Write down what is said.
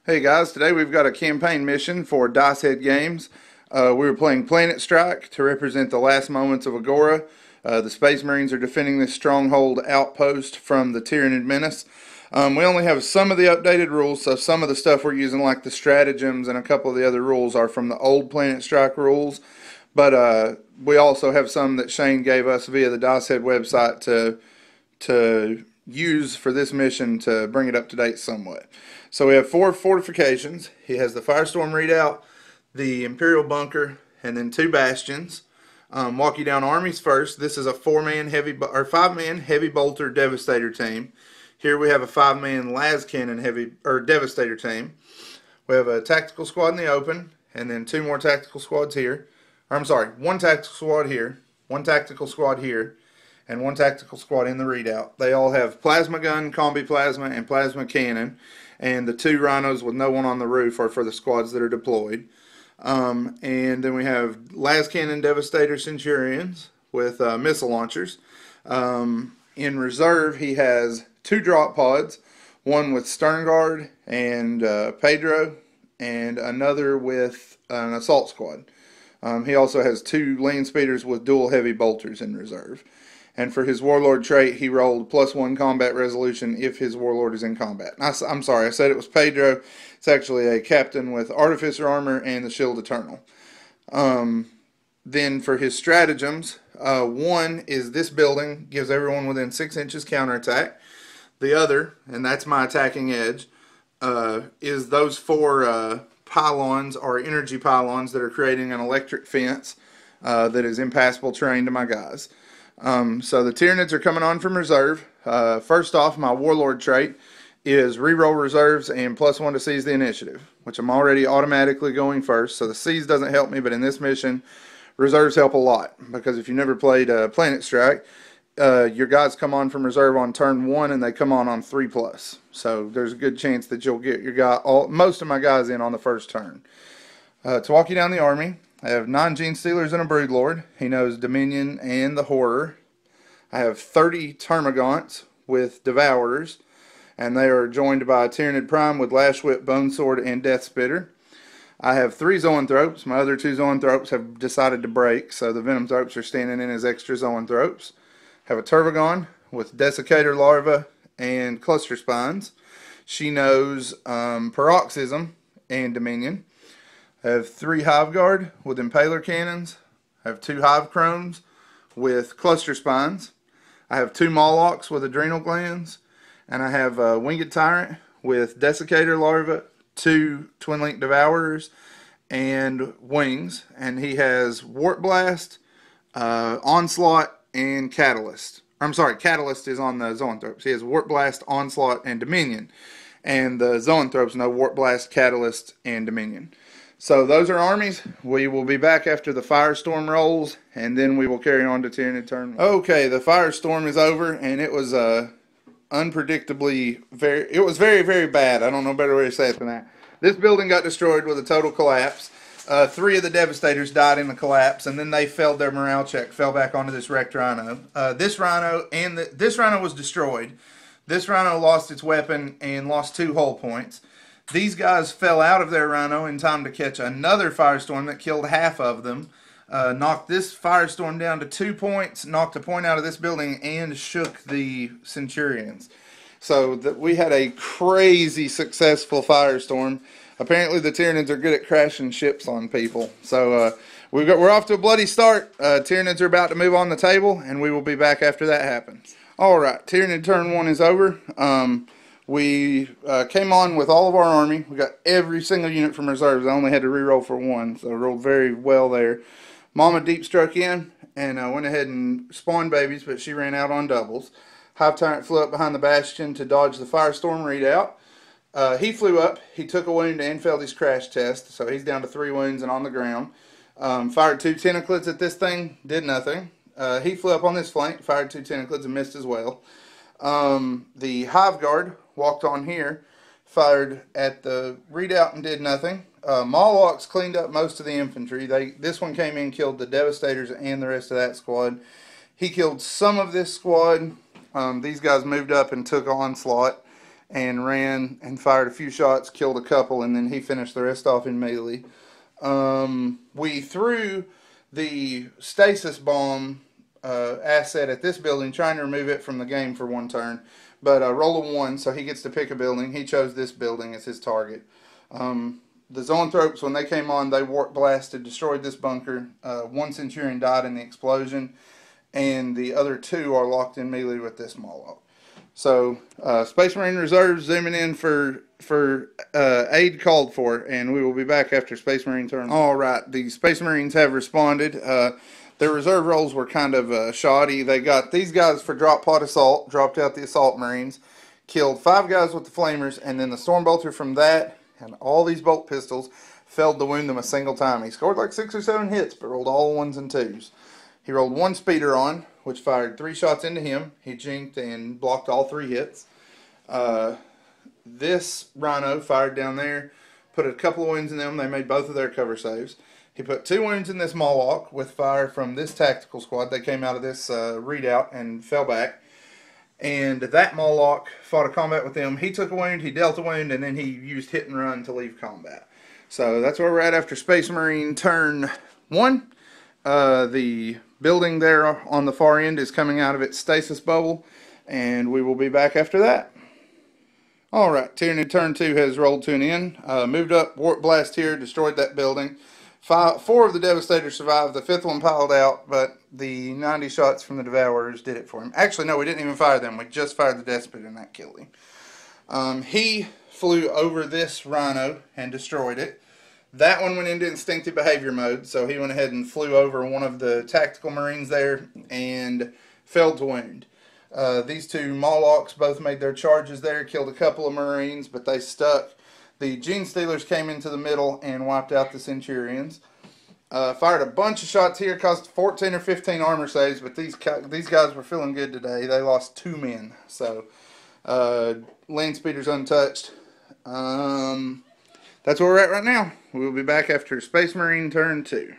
Hey guys, today we've got a campaign mission for Dice Head Games. We were playing Planet Strike to represent the last moments of Agora. The Space Marines are defending this stronghold outpost from the Tyranid menace. We only have some of the updated rules, so some of the stuff we're using, like the stratagems and a couple of the other rules, are from the old Planet Strike rules. But we also have some that Shane gave us via the Dice Head website to use for this mission to bring it up to date somewhat. So we have 4 fortifications. He has the Firestorm Redoubt, the Imperial Bunker, and then 2 bastions. Walk you down armies first. This is a 5-man heavy bolter devastator team. Here we have a 5-man las cannon devastator team. We have a tactical squad in the open, and then 2 more tactical squads here. Or, I'm sorry, 1 tactical squad here, 1 tactical squad here, and 1 tactical squad in the redoubt. They all have plasma gun, combi plasma, and plasma cannon. And the 2 rhinos with no one on the roof are for the squads that are deployed. And then we have las cannon devastator centurions with missile launchers. In reserve, he has 2 drop pods, one with stern guard and Pedro, and another with an assault squad. He also has 2 land speeders with dual heavy bolters in reserve. And for his Warlord trait, he rolled +1 combat resolution if his Warlord is in combat. I'm sorry, I said it was Pedro. It's actually a captain with Artificer armor and the Shield Eternal. Then for his stratagems, 1 is this building, gives everyone within 6 inches counterattack. The other, and that's my attacking edge, is those 4 pylons or energy pylons that are creating an electric fence that is impassable terrain to my guys. So the Tyranids are coming on from reserve. First off, my Warlord trait is reroll reserves and +1 to seize the initiative, which I'm already automatically going first. So the seize doesn't help me, but in this mission, reserves help a lot. Because if you never played Planet Strike, your guys come on from reserve on turn 1 and they come on 3+. So there's a good chance that you'll get your most of my guys in on the first turn. To walk you down the army, I have 9 Gene Stealers and a Broodlord. He knows Dominion and the Horror. I have 30 Termagants with Devourers, and they are joined by a Tyranid Prime with Lash Whip, Bone Sword, and Death Spitter. I have 3 Zoanthropes. My other 2 Zoanthropes have decided to break, so the Venom Thropes are standing in as extra Zoanthropes. I have a Turvagon with Desiccator Larva and Cluster Spines. She knows Paroxysm and Dominion. I have 3 Hive Guard with Impaler Cannons. I have 2 Hive Chromes with Cluster Spines. I have 2 Molochs with Adrenal Glands. And I have a Winged Tyrant with Desiccator Larva, 2 Twin Link Devourers, and Wings. And he has Warp Blast, Onslaught, and Catalyst. I'm sorry, Catalyst is on the Zoanthropes. He has Warp Blast, Onslaught, and Dominion. And the Zoanthropes know Warp Blast, Catalyst, and Dominion. So those are armies. We will be back after the Firestorm rolls, and then we will carry on to Tyranid turn 1. Okay, the Firestorm is over, and it was unpredictably very, very bad. I don't know a better way to say it than that. This building got destroyed with a total collapse. 3 of the Devastators died in the collapse, and then they failed their morale check, fell back onto this wrecked Rhino. This Rhino was destroyed. This Rhino lost its weapon and lost 2 hull points. These guys fell out of their Rhino in time to catch another Firestorm that killed half of them. Knocked this Firestorm down to 2 points, knocked a point out of this building, and shook the Centurions. So we had a crazy successful Firestorm. Apparently the Tyranids are good at crashing ships on people. So we're off to a bloody start. Tyranids are about to move on the table, and we will be back after that happens. Alright, Tyranid turn 1 is over. We came on with all of our army. We got every single unit from reserves. I only had to reroll for 1, so I rolled very well there. Mama deep struck in and went ahead and spawned babies, but she ran out on doubles. Hive Tyrant flew up behind the bastion to dodge the Firestorm Redoubt. He flew up. He took a wound and failed his crash test, so he's down to 3 wounds and on the ground. Fired 2 Tentaclids at this thing, did nothing. He flew up on this flank, fired 2 Tentaclids and missed as well. The Hive Guard walked on here, fired at the redoubt and did nothing. Molochs cleaned up most of the infantry. This one came in, killed the Devastators and the rest of that squad. He killed some of this squad. These guys moved up and took Onslaught. and ran and fired a few shots, killed a couple, and then he finished the rest off in melee. We threw the stasis bomb asset at this building, trying to remove it from the game for one turn. But roll a 1, so he gets to pick a building. He chose this building as his target. The Zoanthropes, when they came on, they warp blasted, destroyed this bunker. 1 Centurion died in the explosion, and the other 2 are locked in melee with this Moloch. So, Space Marine Reserves zooming in for aid called for, and we will be back after Space Marine turn. All right, the Space Marines have responded. Their reserve rolls were kind of shoddy. They got these guys for drop pod assault, dropped out the assault Marines, killed 5 guys with the flamers, and then the Stormbolter from that and all these bolt pistols failed to wound them a single time. He scored like 6 or 7 hits, but rolled all 1s and 2s. He rolled 1 speeder on, which fired 3 shots into him. He jinked and blocked all 3 hits. This Rhino fired down there, put a couple of wounds in them. They made both of their cover saves. He put 2 wounds in this Moloch with fire from this tactical squad. They came out of this readout and fell back. And that Moloch fought a combat with them. He took a wound, he dealt a wound, and then he used hit and run to leave combat. So that's where we're at after Space Marine turn 1. The building there on the far end is coming out of its stasis bubble, and we will be back after that. Alright, Tyranid turn 2 has rolled to an end. Moved up, warp blast here, destroyed that building. 4 of the Devastators survived. The 5th one piled out, but the 90 shots from the Devourers did it for him. Actually, no, we didn't even fire them. We just fired the Despot, and that killed him. He flew over this Rhino and destroyed it. That one went into instinctive behavior mode, so he went ahead and flew over one of the tactical Marines there and failed to wound. These 2 Molochs both made their charges there, killed a couple of Marines, but they stuck. The Gene Stealers came into the middle and wiped out the Centurions. Fired a bunch of shots here, caused 14 or 15 armor saves, but these guys were feeling good today. They lost 2 men, so land speeders untouched. That's where we're at right now. We'll be back after Space Marine turn 2.